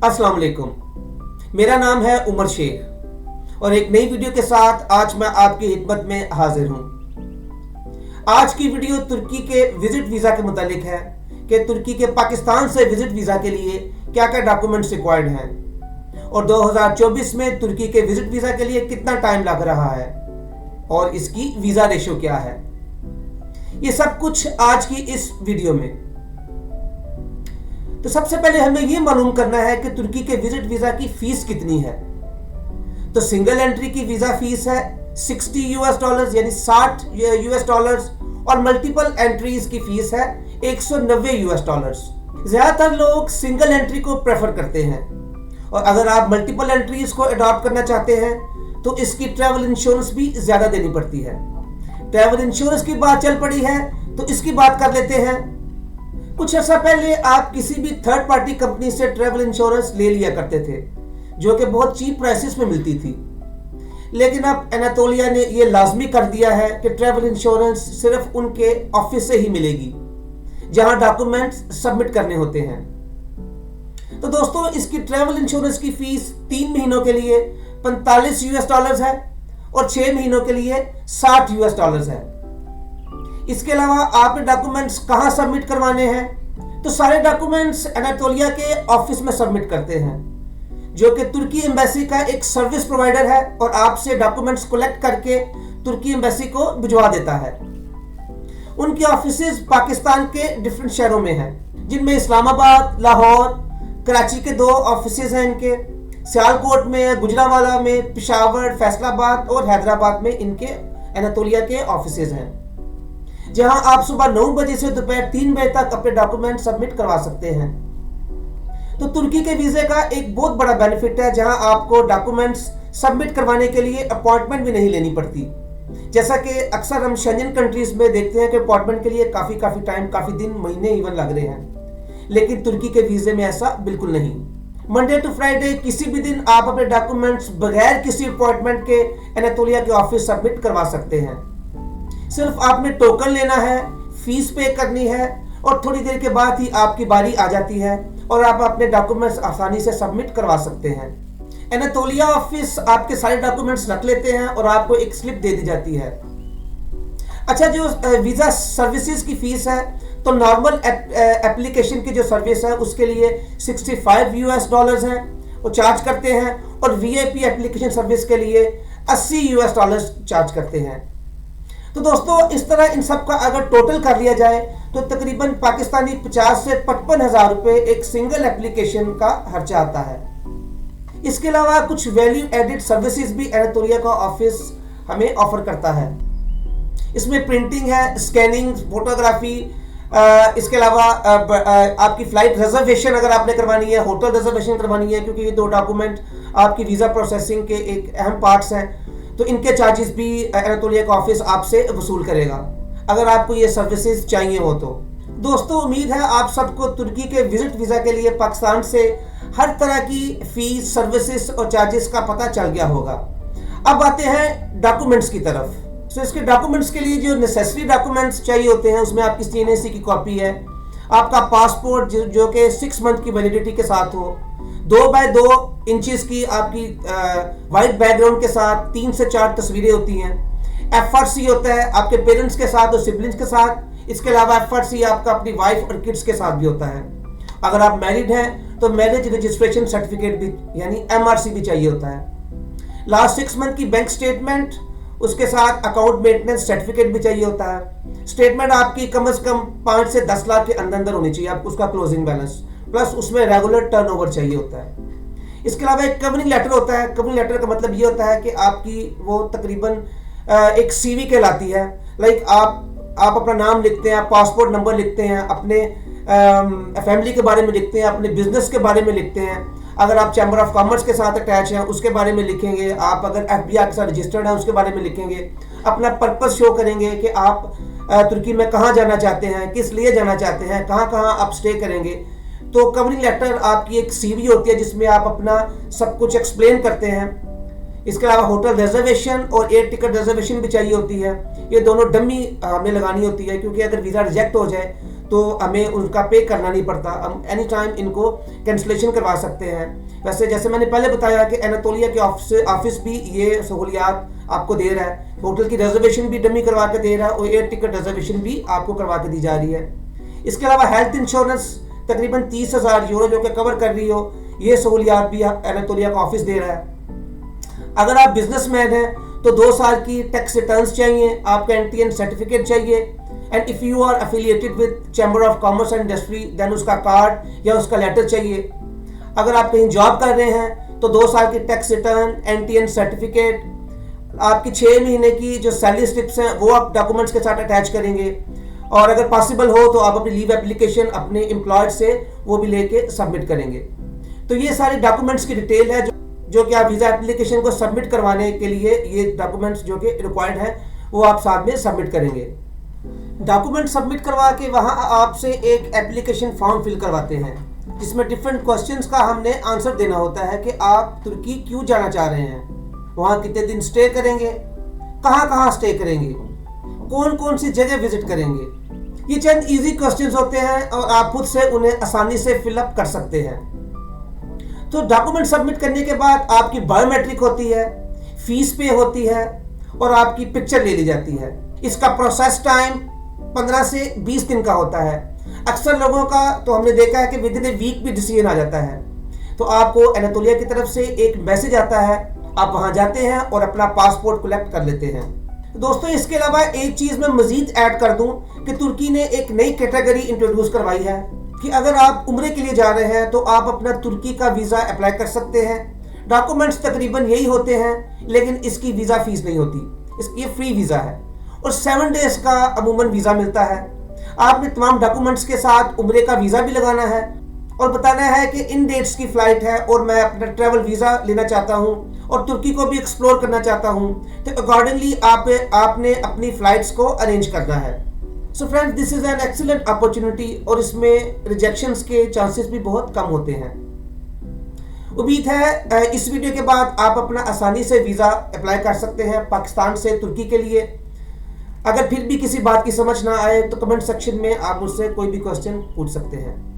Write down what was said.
अस्सलाम वालेकुम। मेरा नाम है उमर शेख और एक नई वीडियो के साथ आज मैं आपकी खिदमत में हाजिर हूं। आज की वीडियो तुर्की के विजिट वीज़ा के मुतालिक है कि तुर्की के पाकिस्तान से विजिट वीज़ा के लिए क्या क्या डॉक्यूमेंट्स रिक्वायर्ड हैं और 2024 में तुर्की के विजिट वीज़ा के लिए कितना टाइम लग रहा है और इसकी वीज़ा रेशो क्या है। ये सब कुछ आज की इस वीडियो में। तो सबसे पहले हमें यह मालूम करना है कि तुर्की के विजिट वीजा की फीस कितनी है। तो सिंगल एंट्री की वीजा फीस है $60 यानी $60 और मल्टीपल एंट्रीज की फीस है $190। ज्यादातर लोग सिंगल एंट्री को प्रेफर करते हैं और अगर आप मल्टीपल एंट्रीज को अडॉप्ट करना चाहते हैं तो इसकी ट्रैवल इंश्योरेंस भी ज्यादा देनी पड़ती है। ट्रैवल इंश्योरेंस की बात चल पड़ी है तो इसकी बात कर लेते हैं। कुछ अर्सा पहले आप किसी भी थर्ड पार्टी कंपनी से ट्रैवल इंश्योरेंस ले लिया करते थे जो कि बहुत चीप प्राइसेस में मिलती थी, लेकिन अब एनातोलिया ने यह लाजमी कर दिया है कि ट्रैवल इंश्योरेंस सिर्फ उनके ऑफिस से ही मिलेगी जहां डॉक्यूमेंट्स सबमिट करने होते हैं। तो दोस्तों, इसकी ट्रैवल इंश्योरेंस की फीस 3 महीनों के लिए $45 है और 6 महीनों के लिए $60 है। इसके अलावा आपने डॉक्यूमेंट्स कहां सबमिट करवाने हैं, तो सारे डॉक्यूमेंट्स एनातोलिया के ऑफिस में सबमिट करते हैं जो कि तुर्की एम्बेसी का एक सर्विस प्रोवाइडर है और आपसे डॉक्यूमेंट्स कलेक्ट करके तुर्की एम्बेसी को भिजवा देता है। उनके ऑफिसेज पाकिस्तान के डिफरेंट शहरों में हैं, जिनमें इस्लामाबाद, लाहौर, कराची के 2 ऑफिसेज हैं इनके, सियालकोट में, गुजरांवाला में, पेशावर, फैसलाबाद और हैदराबाद में इनके एनातोलिया के ऑफिसेज हैं, जहां आप सुबह 9 बजे से दोपहर 3 बजे तक अपने डॉक्यूमेंट सबमिट करवा सकते हैं। तो तुर्की के वीजे का एक बहुत बड़ा बेनिफिट है जहां आपको डॉक्यूमेंट्स सबमिट करवाने के लिए अपॉइंटमेंट भी नहीं लेनी पड़ती। जैसा कि अक्सर हम शेंजन कंट्रीज में देखते हैं कि अपॉइंटमेंट के लिए काफी टाइम, काफी दिन, महीने इवन लग रहे हैं, लेकिन तुर्की के वीजे में ऐसा बिल्कुल नहीं। मंडे टू फ्राइडे किसी भी दिन आप अपने डॉक्यूमेंट्स बगैर किसी अपॉइंटमेंट के एनातोलिया के ऑफिस सबमिट करवा सकते हैं। सिर्फ आपने टोकन लेना है, फीस पे करनी है और थोड़ी देर के बाद ही आपकी बारी आ जाती है और आप अपने डॉक्यूमेंट्स आसानी से सबमिट करवा सकते हैं। एनातोलिया ऑफिस आपके सारे डॉक्यूमेंट्स रख लेते हैं और आपको एक स्लिप दे दी जाती है। अच्छा, जो वीजा सर्विसेज की फीस है तो नॉर्मल एप्लीकेशन की जो सर्विस है उसके लिए $65 है वो चार्ज करते हैं और वीआईपी एप्लीकेशन सर्विस के लिए $80 चार्ज करते हैं। तो दोस्तों, इस तरह इन सब का अगर टोटल कर लिया जाए तो तकरीबन पाकिस्तानी 50 से 55 हज़ार रुपए एक सिंगल एप्लीकेशन का खर्चा आता है। इसके अलावा कुछ वैल्यू एडेड सर्विसेज भी एनातोलिया का ऑफिस हमें ऑफर करता है। इसमें प्रिंटिंग है, स्कैनिंग, फोटोग्राफी, इसके अलावा आपकी फ्लाइट रिजर्वेशन अगर आपने करवानी है, होटल रिजर्वेशन करवानी है, क्योंकि ये 2 डॉक्यूमेंट आपकी वीजा प्रोसेसिंग के एक अहम पार्ट्स हैं, तो इनके चार्जेस भी एनातोलिया का ऑफिस आपसे वसूल करेगा अगर आपको ये सर्विसेज चाहिए हो तो। दोस्तों, उम्मीद है आप सबको तुर्की के विजिट वीजा के लिए पाकिस्तान से हर तरह की फीस, सर्विसेज और चार्जेस का पता चल गया होगा। अब आते हैं डॉक्यूमेंट्स की तरफ। तो इसके डॉक्यूमेंट्स के लिए जो नेसेसरी डॉक्यूमेंट्स चाहिए होते हैं उसमें आपकी CNAC की कॉपी है, आपका पासपोर्ट जो कि 6 मंथ की वैलिडिटी के साथ हो, 2 बाय 2 इंचेस की आपकी वाइट बैकग्राउंड के साथ 3 से 4 तस्वीरें होती हैं। FRC होता है आपके पेरेंट्स के साथ और सिबलिंग्स के साथ। इसके अलावा FRC आपका अपनी वाइफ और किड्स के साथ भी होता है। अगर आप मैरिड हैं तो मैरिज रजिस्ट्रेशन सर्टिफिकेट भी यानी MRC भी चाहिए होता है। लास्ट 6 मंथ की बैंक स्टेटमेंट, उसके साथ अकाउंट मेंटेनेंस सर्टिफिकेट भी चाहिए होता है। स्टेटमेंट आपकी कम से कम 5 से 10 लाख के अंदर होनी चाहिए, आप उसका क्लोजिंग बैलेंस, प्लस उसमें रेगुलर टर्नओवर चाहिए होता है। इसके अलावा एक कवरिंग लेटर होता है। कवरिंग लेटर का मतलब ये होता है कि आपकी वो तकरीबन एक CV कहलाती है। लाइक आप अपना नाम लिखते हैं, पासपोर्ट नंबर लिखते हैं, अपने फैमिली के बारे में लिखते हैं, अपने बिजनेस के बारे में लिखते हैं, अगर आप चैम्बर ऑफ कॉमर्स के साथ अटैच हैं उसके बारे में लिखेंगे, आप अगर FBI के साथ रजिस्टर्ड हैं उसके बारे में लिखेंगे, अपना पर्पस शो करेंगे कि आप तुर्की में कहाँ जाना चाहते हैं, किस लिए जाना चाहते हैं, कहाँ कहाँ आप स्टे करेंगे। तो कवरिंग लेटर आपकी एक CV होती है जिसमें आप अपना सब कुछ एक्सप्लेन करते हैं। इसके अलावा होटल रिजर्वेशन और एयर टिकट रिजर्वेशन भी चाहिए होती है। ये दोनों डमी हमें लगानी होती है क्योंकि अगर वीज़ा रिजेक्ट हो जाए तो हमें उनका पे करना नहीं पड़ता, हम एनी टाइम इनको कैंसिलेशन करवा सकते हैं। वैसे जैसे मैंने पहले बताया कि एनातोलिया के ऑफिस भी ये सहूलियात आपको दे रहा है, होटल की रिजर्वेशन भी डमी करवा के दे रहा है और एयर टिकट रिजर्वेशन भी आपको करवा के दी जा रही है। इसके अलावा हेल्थ इंश्योरेंस तकरीबन 30,000 यूरो जो कि कवर कर रही हो, ये सहूलियात भी एनातोलिया का ऑफिस दे रहा है। अगर आप बिजनेसमैन हैं तो 2 साल की टैक्स रिटर्न्स चाहिए, आपका एनटीएन सर्टिफिकेट चाहिए, and if you are affiliated with chamber of commerce and industry then उसका कार्ड या उसका लेटर चाहिए। अगर आप कहीं जॉब कर रहे हैं तो 2 साल की टैक्स रिटर्न, एनटीएन सर्टिफिकेट, आपकी 6 महीने की जो सैलरी स्लिप्स हैं वो आप डॉक्यूमेंट्स के साथ अटैच करेंगे, और अगर पॉसिबल हो तो आप अपनी लीव एप्लीकेशन अपने एम्प्लॉयर से वो भी लेके सबमिट करेंगे। तो ये सारे डॉक्यूमेंट्स की डिटेल है जो कि आप वीज़ा एप्लीकेशन को सबमिट करवाने के लिए ये डॉक्यूमेंट्स जो कि रिक्वायर्ड है वो आप साथ में सबमिट करेंगे। डॉक्यूमेंट सबमिट करवा के वहाँ आपसे एक एप्लीकेशन फॉर्म फिल करवाते हैं जिसमें डिफरेंट क्वेश्चंस का हमने आंसर देना होता है कि आप तुर्की क्यों जाना चाह रहे हैं, वहाँ कितने दिन स्टे करेंगे, कहाँ कहाँ स्टे करेंगे, कौन कौन सी जगह विजिट करेंगे। ये चंद इजी क्वेश्चंस होते हैं और आप खुद से उन्हें आसानी से फिलअप कर सकते हैं। तो डॉक्यूमेंट सबमिट करने के बाद आपकी बायोमेट्रिक होती है, फीस पे होती है और आपकी पिक्चर ले ली जाती है। इसका प्रोसेस टाइम 15 से 20 दिन का होता है। अक्सर लोगों का तो हमने देखा है कि विद इन ए वीक भी डिसीजन आ जाता है। तो आपको एनातोलिया की तरफ से एक मैसेज आता है, आप वहाँ जाते हैं और अपना पासपोर्ट कलेक्ट कर लेते हैं। तो दोस्तों इसके अलावा एक चीज़ मैं मजीद ऐड कर दूं कि तुर्की ने एक नई कैटेगरी इंट्रोड्यूस करवाई है कि अगर आप उम्रे के लिए जा रहे हैं तो आप अपना तुर्की का वीज़ा अप्लाई कर सकते हैं। डॉक्यूमेंट्स तकरीबन यही होते हैं लेकिन इसकी वीज़ा फीस नहीं होती, ये फ्री वीज़ा है और 7 डेज का अमूमन वीज़ा मिलता है। आपने तमाम डॉक्यूमेंट्स के साथ उम्रे का वीज़ा भी लगाना है और बताना है कि इन डेट्स की फ़्लाइट है और मैं अपना ट्रैवल वीज़ा लेना चाहता हूँ और तुर्की को भी एक्सप्लोर करना चाहता हूँ। तो अकॉर्डिंगली आपने अपनी फ़्लाइट्स को अरेंज करना है। So friends, this is an excellent opportunity और इसमें रिजेक्शंस के चांसेस भी बहुत कम होते हैं। उम्मीद है इस वीडियो के बाद आप अपना आसानी से वीज़ा अप्लाई कर सकते हैं पाकिस्तान से तुर्की के लिए। अगर फिर भी किसी बात की समझ ना आए तो कमेंट सेक्शन में आप मुझसे कोई भी क्वेश्चन पूछ सकते हैं।